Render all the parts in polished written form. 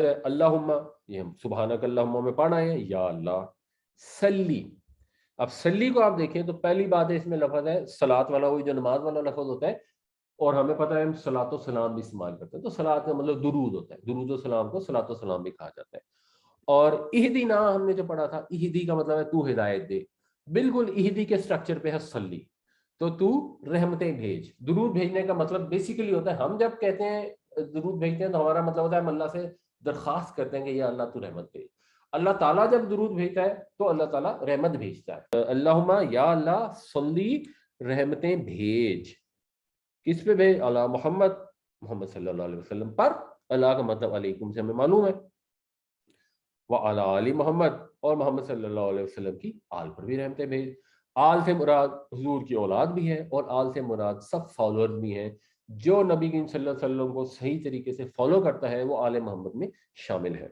اللہم یہ ہم سبحانک اللہم میں پڑھنا ہے یا اللہ سلی. اب سلی کو آپ دیکھیں تو پہلی بات ہے اس میں لفظ ہے صلاۃ والا, وہی جو نماز والا لفظ ہوتا ہے, اور ہمیں پتہ ہے ہم صلاۃ و سلام بھی استعمال کرتے ہیں, تو صلاۃ کا مطلب درود ہوتا ہے, درود و سلام کو صلاۃ و سلام بھی کہا جاتا ہے. اور اہدینا ہم نے جو پڑھا تھا, اہدی کا مطلب ہے تو ہدایت دے, بالکل اہدی کے سٹرکچر پہ ہے سلی, تو رحمتیں بھیج. درود بھیجنے کا مطلب بیسیکلی ہوتا ہے, ہم جب کہتے ہیں درود بھیجتے ہیں تو ہمارا مطلب ہوتا ہے ہم اللہ سے درخواست کرتے ہیں کہ یا اللہ تو رحمت بھیج. اللہ تعالیٰ جب درود بھیجتا ہے تو اللہ تعالیٰ رحمت بھیجتا ہے. اللہم یا اللہ صلی رحمتیں بھیج. کس پہ بھیج؟ اللہ محمد, محمد صلی اللہ علیہ وسلم پر. اللہ کا مطلب علیکم سے ہمیں معلوم ہے, وعلی آل محمد, اور محمد صلی اللہ علیہ وسلم کی آل پر بھی رحمتیں بھیج. آل سے مراد حضور کی اولاد بھی ہے, اور آل سے مراد سب فالوور بھی ہیں. جو نبی کریم صلی اللہ علیہ وسلم کو صحیح طریقے سے فالو کرتا ہے وہ آل محمد میں شامل ہے.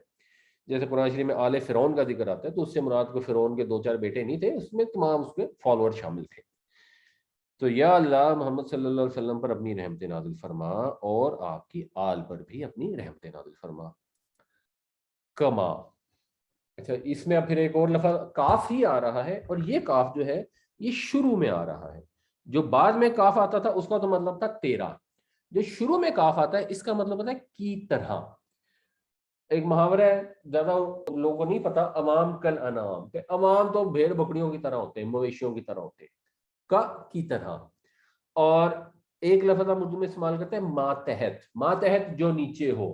جیسے قرآن شریف میں آل فرعون کا ذکر آتا ہے تو اس سے مراد کو فرعون کے 2-4 بیٹے نہیں تھے, اس میں تمام اس کے فالوور شامل تھے. تو یا اللہ محمد صلی اللہ علیہ وسلم پر اپنی رحمت نازل فرما, اور آپ کی آل پر بھی اپنی رحمت نازل فرما. کما, اچھا اس میں اب پھر ایک اور لفظ کاف ہی آ رہا ہے, اور یہ کاف جو ہے یہ شروع میں آ رہا ہے. جو بعد میں کاف آتا تھا اس کا تو مطلب تھا تیرا, جو شروع میں کاف آتا ہے اس کا مطلب ہوتا ہے کی طرح. ایک محاورہ ہے, زیادہ لوگوں کو نہیں پتا, عوام کل انعام, کہ عوام تو بھیڑ بکریوں کی طرح ہوتے ہیں, مویشیوں کی طرح ہوتے ہیں, کی طرح. اور ایک لفظ ہم اردو میں استعمال کرتے ہیں ماتحت. ماتحت جو نیچے ہو,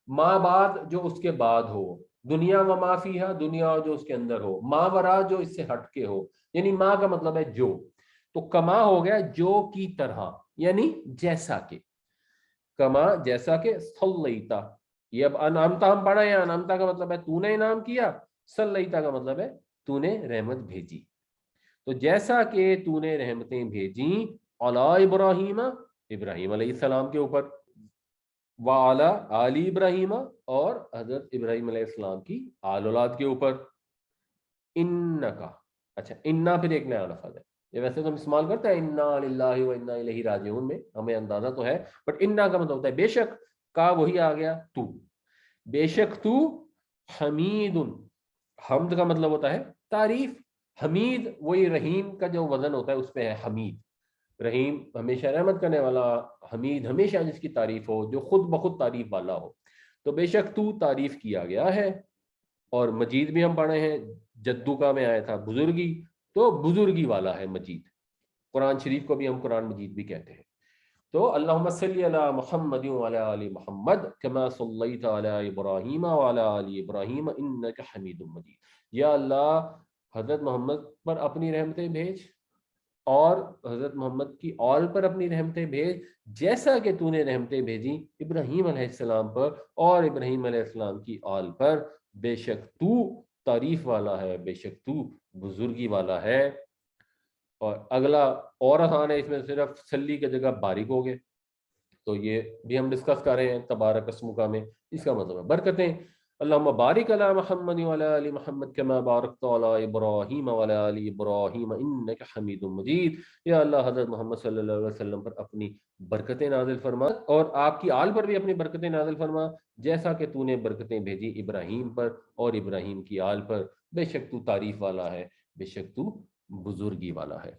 ما بعد جو اس کے بعد ہو, دنیا و ما فیہا دنیا جو اس کے اندر ہو, ما ورا جو اس سے ہٹ کے ہو, یعنی ما کا مطلب ہے جو. تو کما ہو گیا جو کی طرح, یعنی جیسا کہ. کما جیسا کہ, صلیتا, یہ اب انعامتا ہم پڑھا ہے, انعامتا کا مطلب ہے تو نے انعام کیا, صلیتا کا مطلب ہے تو نے رحمت بھیجی. تو جیسا کہ تو نے رحمتیں بھیجیں علی ابراہیم, ابراہیم علیہ السلام کے اوپر, وعلی آل ابراہیم, اور حضرت ابراہیم علیہ السلام کی آل اولاد کے اوپر. انکا, اچھا انا پھر ایک نیا لفظ ہے, یہ ویسے تو ہم استعمال کرتے ہیں انا للہ و انا الیہ راجعون میں, ہمیں اندازہ تو ہے, بٹ انا کا مطلب ہوتا ہے بے شک, کا وہی آ گیا تو, بے شک تو حمید. حمد کا مطلب ہوتا ہے تعریف, حمید وہی رحیم کا جو وزن ہوتا ہے اس پہ ہے حمید. رحیم ہمیشہ رحمت کرنے والا, حمید ہمیشہ جس کی تعریف ہو, جو خود بخود تعریف والا ہو. تو بے شک تو تعریف کیا گیا ہے. اور مجید بھی ہم پڑھے ہیں, جدو کا میں آیا تھا بزرگی, تو بزرگی والا ہے مجید. قرآن شریف کو بھی ہم قرآن مجید بھی کہتے ہیں. تو اللہم صلی علی محمد وعلی آل محمد کما صلیت علی ابراہیم وعلی آل ابراہیم انک حمید مجید. یا اللہ حضرت محمد پر اپنی رحمتیں بھیج, اور حضرت محمد کی آل پر اپنی رحمتیں بھیج, جیسا کہ تو نے رحمتیں بھیجی ابراہیم علیہ السلام پر اور ابراہیم علیہ السلام کی آل پر. بے شک تو تعریف والا ہے, بے شک تو بزرگی والا ہے. اور اگلا اور آسان ہے, اس میں صرف سلی کی جگہ باریک ہو گئے, تو یہ بھی ہم ڈسکس کر رہے ہیں تبارک اسمک میں. اس کا مطلب ہے برکتیں. اللہم بارک علی محمد وعلی آل محمد کما بارکت علی ابراہیم وعلی آل ابراہیم انک حمید مجید. یا اللہ حضرت محمد صلی اللہ علیہ وسلم پر اپنی برکتیں نازل فرما, اور آپ کی آل پر بھی اپنی برکتیں نازل فرما, جیسا کہ تو نے برکتیں بھیجی ابراہیم پر اور ابراہیم کی آل پر. بے شک تو تعریف والا ہے, بے شک تو بزرگی والا ہے.